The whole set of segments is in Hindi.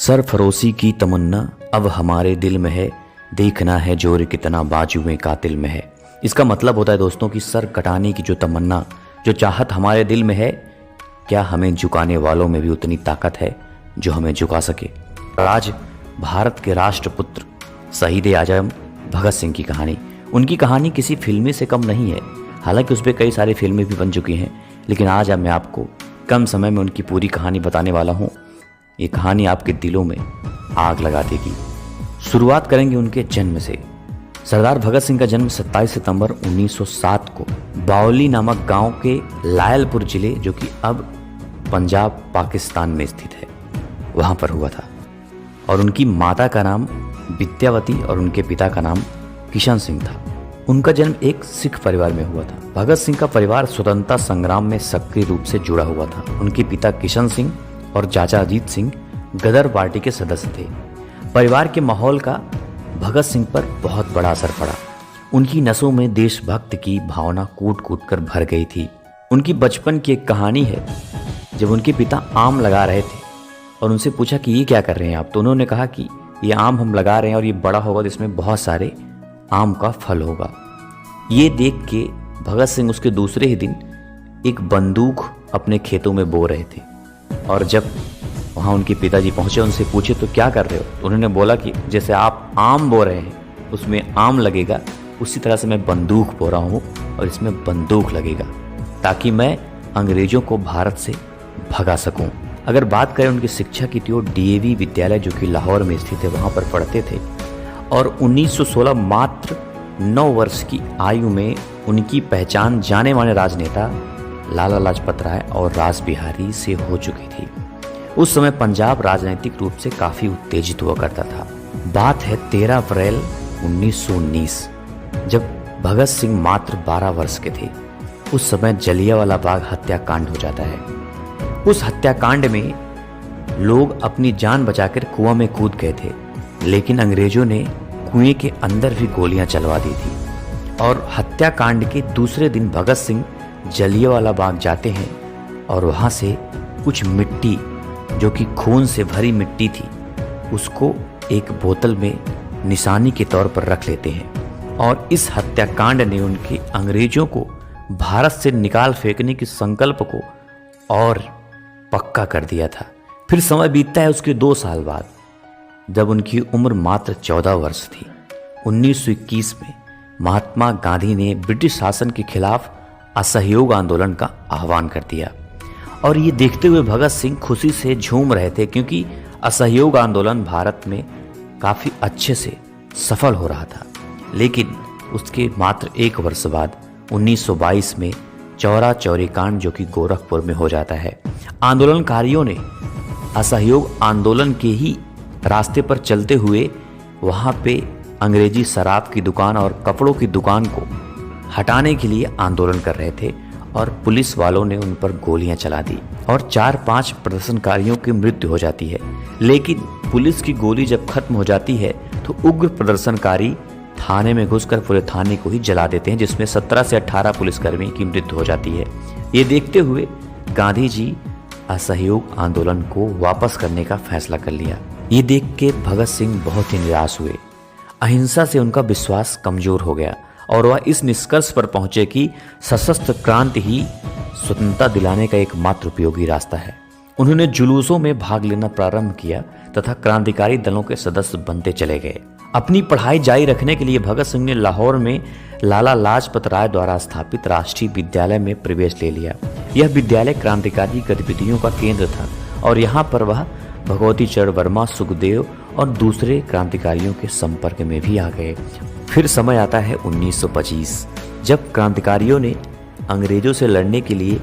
सरफरोशी की तमन्ना अब हमारे दिल में है, देखना है जोर कितना बाजुएं कातिल में है। इसका मतलब होता है दोस्तों कि सर कटाने की जो तमन्ना, जो चाहत हमारे दिल में है, क्या हमें झुकाने वालों में भी उतनी ताकत है जो हमें झुका सके। आज भारत के राष्ट्रपुत्र शहीद आजम भगत सिंह की कहानी, उनकी कहानी किसी फिल्मी से कम नहीं है। हालांकि उस पर कई सारी फिल्में भी बन चुकी हैं, लेकिन आज मैं आपको कम समय में उनकी पूरी कहानी बताने वाला हूँ। ये कहानी आपके दिलों में आग लगा देगी। शुरुआत करेंगे उनके जन्म से। सरदार भगत सिंह का जन्म 27 सितंबर 1907 को बावली नामक गांव के लायलपुर जिले, जो कि अब पंजाब पाकिस्तान में स्थित है, वहां पर हुआ था। और उनकी माता का नाम विद्यावती और उनके पिता का नाम किशन सिंह था। उनका जन्म एक सिख परिवार में हुआ था। भगत सिंह का परिवार स्वतंत्रता संग्राम में सक्रिय रूप से जुड़ा हुआ था। उनके पिता किशन सिंह और चाचा अजीत सिंह गदर पार्टी के सदस्य थे। परिवार के माहौल का भगत सिंह पर बहुत बड़ा असर पड़ा। उनकी नसों में देशभक्त की भावना कूट कूट कर भर गई थी। उनकी बचपन की एक कहानी है, जब उनके पिता आम लगा रहे थे और उनसे पूछा कि ये क्या कर रहे हैं आप, तो उन्होंने कहा कि ये आम हम लगा रहे हैं और ये बड़ा होगा तो इसमें बहुत सारे आम का फल होगा। ये देख के भगत सिंह उसके दूसरे ही दिन एक बंदूक अपने खेतों में बो रहे थे। और जब वहाँ उनके पिताजी पहुँचे, उनसे पूछे तो क्या कर रहे हो, तो उन्होंने बोला कि जैसे आप आम बो रहे हैं उसमें आम लगेगा, उसी तरह से मैं बंदूक बो रहा हूँ और इसमें बंदूक लगेगा, ताकि मैं अंग्रेजों को भारत से भगा सकूँ। अगर बात करें उनकी शिक्षा की, तो डीएवी विद्यालय जो कि लाहौर में स्थित है, वहाँ पर पढ़ते थे। और 1916 मात्र 9 वर्ष की आयु में उनकी पहचान जाने माने राजनेता लाला लाजपत राय और रास बिहारी से हो चुकी थी। उस समय पंजाब राजनीतिक रूप से काफी उत्तेजित हुआ करता था। बात है 13 अप्रैल 1919, जब भगत सिंह मात्र 12 वर्ष के थे। उस समय जलियांवाला बाग हत्याकांड हो जाता है। उस हत्याकांड में लोग अपनी जान बचाकर कुआं में कूद गए थे, लेकिन अंग्रेजों ने कुएं के अंदर भी गोलियां चलवा दी थी। और हत्याकांड के दूसरे दिन भगत सिंह जलियांवाला बाग जाते हैं और वहां से कुछ मिट्टी, जो कि खून से भरी मिट्टी थी, उसको एक बोतल में निशानी के तौर पर रख लेते हैं। और इस हत्याकांड ने उनके अंग्रेजों को भारत से निकाल फेंकने के संकल्प को और पक्का कर दिया था। फिर समय बीतता है उसके 2 साल बाद, जब उनकी उम्र मात्र 14 वर्ष थी। 1921 में महात्मा गांधी ने ब्रिटिश शासन के खिलाफ असहयोग आंदोलन का आह्वान कर दिया। और ये देखते हुए भगत सिंह खुशी से झूम रहे थे, क्योंकि असहयोग आंदोलन भारत में काफ़ी अच्छे से सफल हो रहा था। लेकिन उसके मात्र 1 वर्ष बाद 1922 में चौरा चौरी कांड, जो कि गोरखपुर में हो जाता है। आंदोलनकारियों ने असहयोग आंदोलन के ही रास्ते पर चलते हुए वहाँ पे अंग्रेजी शराब की दुकान और कपड़ों की दुकान को हटाने के लिए आंदोलन कर रहे थे, और पुलिस वालों ने उन पर गोलियां चला दी और 4-5 प्रदर्शनकारियों की मृत्यु हो जाती है। लेकिन पुलिस की गोली जब खत्म हो जाती है तो उग्र प्रदर्शनकारी थाने में घुसकर पूरे थाने को ही जला देते हैं, जिसमें 17 से 18 पुलिसकर्मी की मृत्यु हो जाती है। ये देखते हुए गांधी जी असहयोग आंदोलन को वापस करने का फैसला कर लिया। ये देख के भगत सिंह बहुत ही निराश हुए। अहिंसा से उनका विश्वास कमजोर हो गया और वह इस निष्कर्ष पर पहुंचे कि सशस्त्र क्रांति ही स्वतंत्रता दिलाने का एकमात्र उपयोगी रास्ता है। उन्होंने जुलूसों में भाग लेना प्रारंभ किया तथा क्रांतिकारी दलों के सदस्य बनते चले गए। अपनी पढ़ाई जारी रखने के लिए भगत सिंह ने लाहौर में लाला लाजपत राय द्वारा स्थापित राष्ट्रीय विद्यालय में प्रवेश ले लिया। यह विद्यालय क्रांतिकारी गतिविधियों का केंद्र था और यहाँ पर वह भगवती चरण वर्मा, सुखदेव और दूसरे क्रांतिकारियों के संपर्क में भी आ गए। फिर समय आता है 1925, जब क्रांतिकारियों ने अंग्रेजों से लड़ने के लिए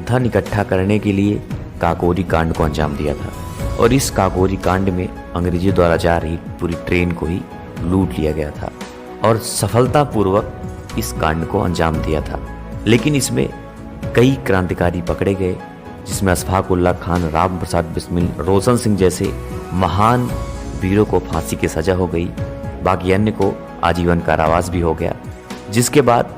धन इकट्ठा करने के लिए काकोरी कांड को अंजाम दिया था। और इस काकोरी कांड में अंग्रेजों द्वारा जा रही पूरी ट्रेन को ही लूट लिया गया था और सफलतापूर्वक इस कांड को अंजाम दिया था। लेकिन इसमें कई क्रांतिकारी पकड़े गए, जिसमें अशफाक उल्लाह खान, राम प्रसाद बिस्मिल, रोशन सिंह जैसे महान वीरों को फांसी की सजा हो गई। बाकी अन्य को आजीवन कारावास भी हो गया। जिसके बाद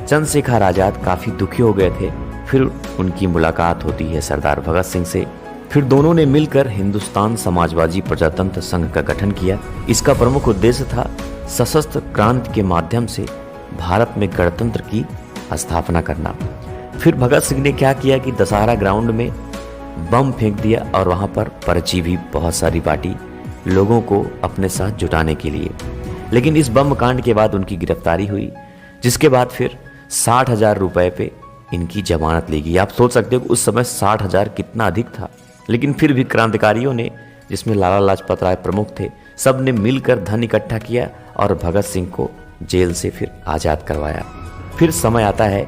चंद्रशेखर आजाद काफ़ी दुखी हो गए थे। फिर उनकी मुलाकात होती है सरदार भगत सिंह से फिर दोनों ने मिलकर हिंदुस्तान समाजवादी प्रजातंत्र संघ का गठन किया। इसका प्रमुख उद्देश्य था सशस्त्र क्रांति के माध्यम से भारत में गणतंत्र की स्थापना करना। फिर भगत सिंह ने क्या किया कि दशहरा ग्राउंड में बम फेंक दिया और वहां पर पर्ची भी बहुत सारी बांटी लोगों को अपने साथ जुटाने के लिए। लेकिन इस बम कांड के बाद उनकी गिरफ्तारी हुई, जिसके बाद फिर 60,000 रुपए पे इनकी जमानत ली गई। आप सोच सकते हो कि उस समय 60,000 कितना अधिक था, लेकिन फिर भी क्रांतिकारियों ने, जिसमें लाला लाजपत राय प्रमुख थे, सब ने मिलकर धन इकट्ठा किया और भगत सिंह को जेल से फिर आज़ाद करवाया। फिर समय आता है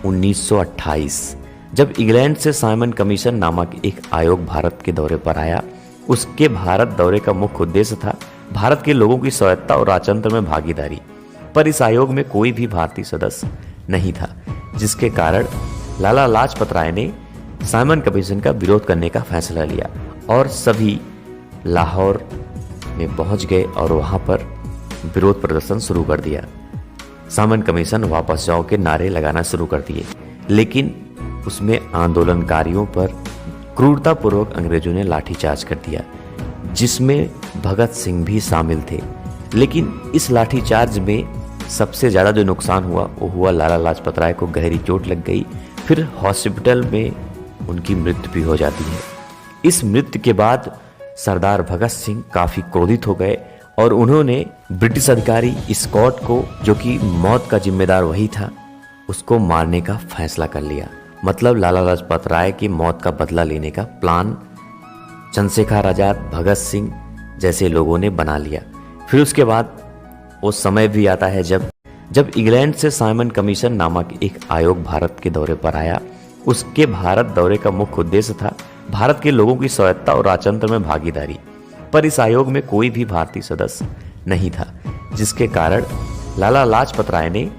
1928, जब इंग्लैंड से साइमन कमीशन नामक एक आयोग भारत के दौरे पर आया। उसके भारत दौरे का मुख्य उद्देश्य था भारत के लोगों की स्वायत्तता और राजतंत्र में भागीदारी। पर इस आयोग में कोई भी भारतीय सदस्य नहीं था, जिसके कारण लाला लाजपत राय ने साइमन कमीशन का विरोध करने का फैसला लिया और सभी लाहौर में पहुंच गए और वहां पर विरोध प्रदर्शन शुरू कर दिया। साइमन कमीशन वापस जाओ के नारे लगाना शुरू कर दिए, लेकिन उसमें आंदोलनकारियों पर क्रूरतापूर्वक अंग्रेजों ने लाठीचार्ज कर दिया, जिसमें भगत सिंह भी शामिल थे। लेकिन इस लाठीचार्ज में सबसे ज़्यादा जो नुकसान हुआ वो हुआ लाला लाजपत राय को गहरी चोट लग गई। फिर हॉस्पिटल में उनकी मृत्यु भी हो जाती है। इस मृत्यु के बाद सरदार भगत सिंह काफ़ी क्रोधित हो गए और उन्होंने ब्रिटिश अधिकारी स्कॉट को, जो कि मौत का जिम्मेदार वही था, उसको मारने का फैसला कर लिया। मतलब लाला लाजपत राय की मौत का बदला लेने का प्लान चंद्रशेखर आजाद, भगत सिंह जैसे लोगों ने बना लिया। फिर उसके बाद वो समय भी आता है जब इंग्लैंड से साइमन कमीशन नामक एक आयोग भारत के दौरे पर आया। उसके भारत दौरे का मुख्य उद्देश्य था भारत के लोगों की स्वायत्तता और राजतंत्र में भागीदारी। पर इस आयोग में कोई भी भारतीय सदस्य नहीं था, जिसके कारण लाला लाजपत राय ने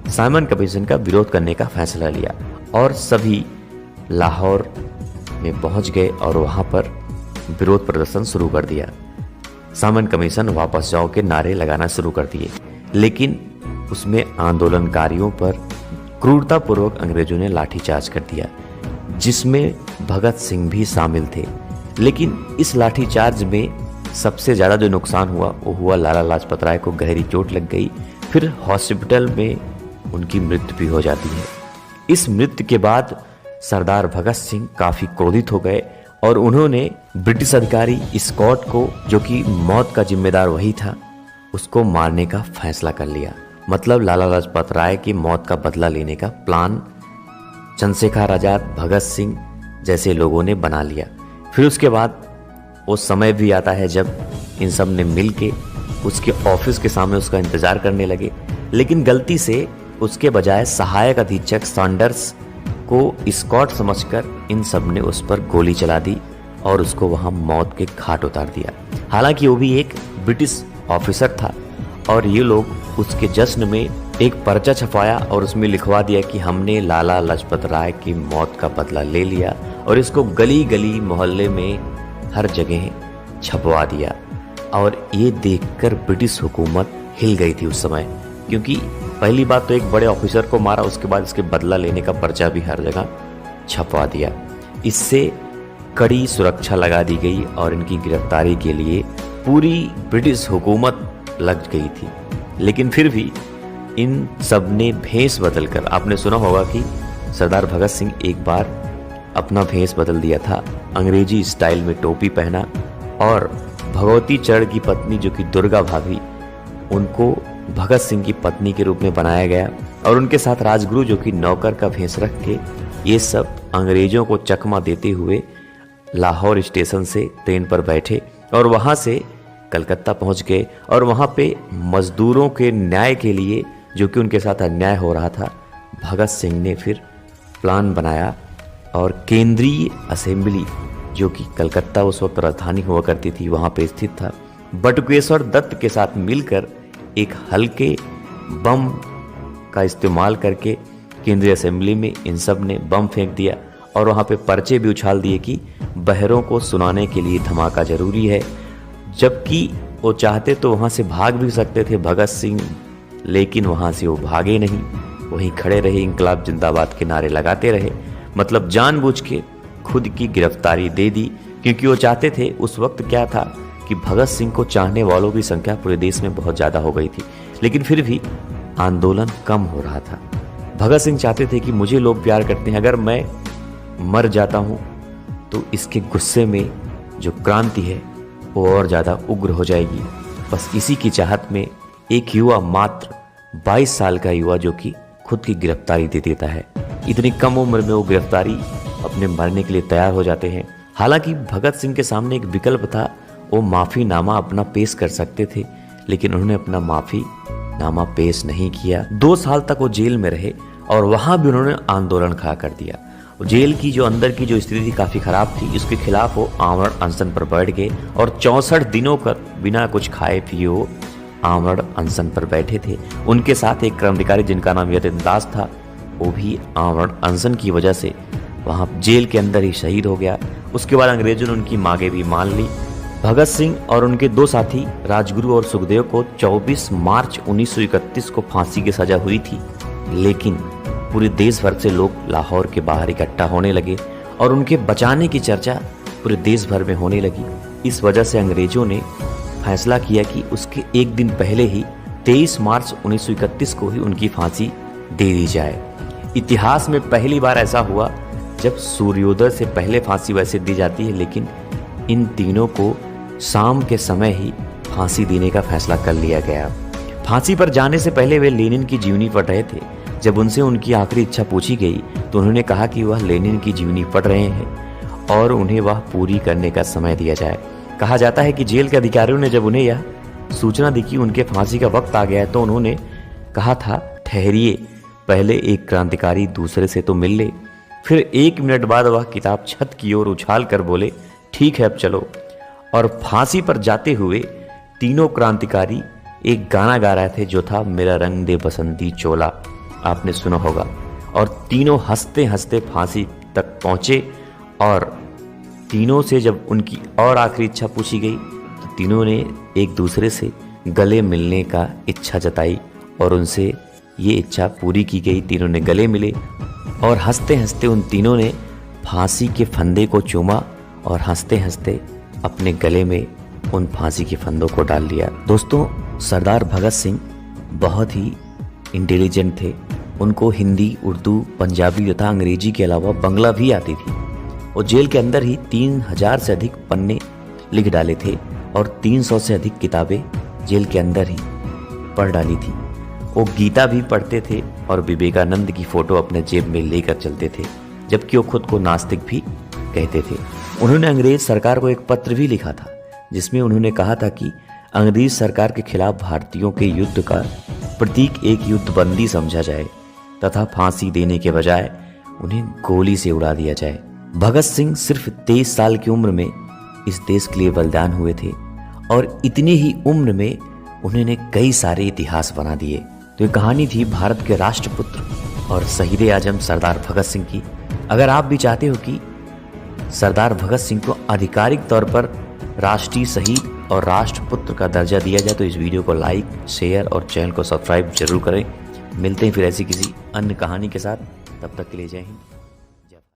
साइमन कमीशन का विरोध करने का फैसला लिया और सभी लाहौर में पहुंच गए और वहां पर विरोध प्रदर्शन शुरू कर दिया। साइमन कमीशन वापस जाओ के नारे लगाना शुरू कर दिए, लेकिन उसमें आंदोलनकारियों पर क्रूरतापूर्वक अंग्रेजों ने लाठीचार्ज कर दिया, जिसमें भगत सिंह भी शामिल थे। लेकिन इस लाठीचार्ज में सबसे ज़्यादा जो नुकसान हुआ वो हुआ लाला लाजपत राय को गहरी चोट लग गई। फिर हॉस्पिटल में उनकी मृत्यु भी हो जाती है। इस मृत्यु के बाद सरदार भगत सिंह काफ़ी क्रोधित हो गए और उन्होंने ब्रिटिश अधिकारी स्कॉट को, जो कि मौत का जिम्मेदार वही था, उसको मारने का फैसला कर लिया। मतलब लाला लाजपत राय की मौत का बदला लेने का प्लान चंद्रशेखर आजाद, भगत सिंह जैसे लोगों ने बना लिया। फिर उसके बाद वो समय भी आता है जब इन सब ने मिल के उसके ऑफिस के सामने उसका इंतजार करने लगे, लेकिन गलती से उसके बजाय सहायक अधीक्षक सैंडर्स को स्कॉट समझकर इन सब ने उस पर गोली चला दी और उसको वहां मौत के घाट उतार दिया। हालांकि वो भी एक ब्रिटिश ऑफिसर था और ये लोग उसके जश्न में एक पर्चा छपाया और उसमें लिखवा दिया कि हमने लाला लाजपत राय की मौत का बदला ले लिया, और इसको गली गली मोहल्ले में हर जगह छपवा दिया। और ये देखकर ब्रिटिश हुकूमत हिल गई थी उस समय, क्योंकि पहली बात तो एक बड़े ऑफिसर को मारा, उसके बाद इसके बदला लेने का पर्चा भी हर जगह छपवा दिया। इससे कड़ी सुरक्षा लगा दी गई और इनकी गिरफ्तारी के लिए पूरी ब्रिटिश हुकूमत लग गई थी। लेकिन फिर भी इन सब ने भेष बदलकर, आपने सुना होगा कि सरदार भगत सिंह एक बार अपना भेष बदल दिया था, अंग्रेजी स्टाइल में टोपी पहना और भगवती चरण की पत्नी जो कि दुर्गा भाभी, उनको भगत सिंह की पत्नी के रूप में बनाया गया और उनके साथ राजगुरु जो कि नौकर का भेष रख के ये सब अंग्रेजों को चकमा देते हुए लाहौर स्टेशन से ट्रेन पर बैठे और वहाँ से कलकत्ता पहुँच गए। और वहाँ पे मजदूरों के न्याय के लिए, जो कि उनके साथ अन्याय हो रहा था, भगत सिंह ने फिर प्लान बनाया और केंद्रीय असेंबली, जो कि कलकत्ता उस वक्त राजधानी हुआ करती थी, वहाँ पे स्थित था, बटुकेश्वर दत्त के साथ मिलकर एक हल्के बम का इस्तेमाल करके केंद्रीय असेंबली में इन सब ने बम फेंक दिया और वहाँ पे पर्चे भी उछाल दिए कि बहरों को सुनाने के लिए धमाका जरूरी है। जबकि वो चाहते तो वहाँ से भाग भी सकते थे भगत सिंह, लेकिन वहाँ से वो भागे नहीं, वहीं खड़े रहे, इंकलाब जिंदाबाद के नारे लगाते रहे। मतलब जानबूझ के खुद की गिरफ्तारी दे दी क्योंकि वो चाहते थे, उस वक्त क्या था कि भगत सिंह को चाहने वालों की संख्या पूरे देश में बहुत ज़्यादा हो गई थी, लेकिन फिर भी आंदोलन कम हो रहा था। भगत सिंह चाहते थे कि मुझे लोग प्यार करते हैं, अगर मैं मर जाता हूँ तो इसके गुस्से में जो क्रांति है वो और ज़्यादा उग्र हो जाएगी। बस इसी की चाहत में एक युवा, मात्र 22 साल का युवा, जो कि खुद की गिरफ्तारी दे देता है। इतनी कम उम्र में वो गिरफ्तारी अपने मरने के लिए तैयार हो जाते हैं। हालांकि भगत सिंह के सामने एक विकल्प था, वो माफ़ीनामा अपना पेश कर सकते थे, लेकिन उन्होंने अपना माफ़ीनामा पेश नहीं किया। 2 साल तक वो जेल में रहे और वहाँ भी उन्होंने आंदोलन खड़ा कर दिया। जेल की जो अंदर की जो स्थिति काफ़ी ख़राब थी, इसके खिलाफ वो आमरण अनशन पर बैठ गए और 64 दिनों तक बिना कुछ खाए पिए वो आमरण अनशन पर बैठे थे। उनके साथ एक क्रांतिकारी जिनका नाम यतीन दास था, वो भी आमरण अनशन की वजह से वहाँ जेल के अंदर ही शहीद हो गया। उसके बाद अंग्रेजों ने उनकी मांगें भी मान ली। भगत सिंह और उनके 2 साथी राजगुरु और सुखदेव को 24 मार्च 1931 को फांसी की सजा हुई थी, लेकिन पूरे देश भर से लोग लाहौर के बाहर इकट्ठा होने लगे और उनके बचाने की चर्चा पूरे देश भर में होने लगी। इस वजह से अंग्रेजों ने फैसला किया कि उसके एक दिन पहले ही 23 मार्च 1931 को ही उनकी फांसी दे दी जाए। इतिहास में पहली बार ऐसा हुआ जब सूर्योदय से पहले फांसी वैसे दी जाती है, लेकिन इन तीनों को शाम के समय ही फांसी देने का फैसला कर लिया गया। फांसी पर जाने से पहले वे लेनिन की जीवनी पढ़ रहे थे। जब उनसे उनकी आखिरी इच्छा पूछी गई तो उन्होंने कहा कि वह लेनिन की जीवनी पढ़ रहे हैं और उन्हें वह पूरी करने का समय दिया जाए। कहा जाता है कि जेल के अधिकारियों ने जब उन्हें यह सूचना दी कि उनके फांसी का वक्त आ गया है, तो उन्होंने कहा था, ठहरिए, पहले एक क्रांतिकारी दूसरे से तो मिल ले। फिर 1 मिनट बाद वह किताब छत की ओर उछाल कर बोले, ठीक है अब चलो। और फांसी पर जाते हुए तीनों क्रांतिकारी एक गाना गा रहे थे जो था, मेरा रंग दे बसंती चोला, आपने सुना होगा। और तीनों हंसते हंसते फांसी तक पहुंचे और तीनों से जब उनकी और आखिरी इच्छा पूछी गई तो तीनों ने एक दूसरे से गले मिलने का इच्छा जताई और उनसे ये इच्छा पूरी की गई। तीनों ने गले मिले और हंसते हंसते उन तीनों ने फांसी के फंदे को चूमा और हंसते हंसते अपने गले में उन फांसी के फंदों को डाल लिया। दोस्तों, सरदार भगत सिंह बहुत ही इंटेलिजेंट थे। उनको हिंदी, उर्दू, पंजाबी तथा अंग्रेजी के अलावा बंगला भी आती थी। वो जेल के अंदर ही 3000 से अधिक पन्ने लिख डाले थे और 300 से अधिक किताबें जेल के अंदर ही पढ़ डाली थी। वो गीता भी पढ़ते थे और विवेकानंद की फ़ोटो अपने जेब में लेकर चलते थे, जबकि वो खुद को नास्तिक भी कहते थे। उन्होंने अंग्रेज सरकार को एक पत्र भी लिखा था जिसमें उन्होंने कहा था कि अंग्रेज सरकार के खिलाफ भारतीयों के युद्ध का प्रतीक एक युद्धबंदी समझा जाए तथा फांसी देने के बजाय उन्हें गोली से उड़ा दिया जाए। भगत सिंह सिर्फ 23 साल की उम्र में इस देश के लिए बलिदान हुए थे और इतनी ही उम्र में उन्होंने कई सारे इतिहास बना दिए। तो ये कहानी थी भारत के राष्ट्रपुत्र और शहीद आजम सरदार भगत सिंह की। अगर आप भी चाहते हो कि सरदार भगत सिंह को आधिकारिक तौर पर राष्ट्रीय शहीद और राष्ट्रपुत्र का दर्जा दिया जाए तो इस वीडियो को लाइक, शेयर और चैनल को सब्सक्राइब जरूर करें। मिलते हैं फिर ऐसी किसी अन्य कहानी के साथ, तब तक के लिए जय हिंद।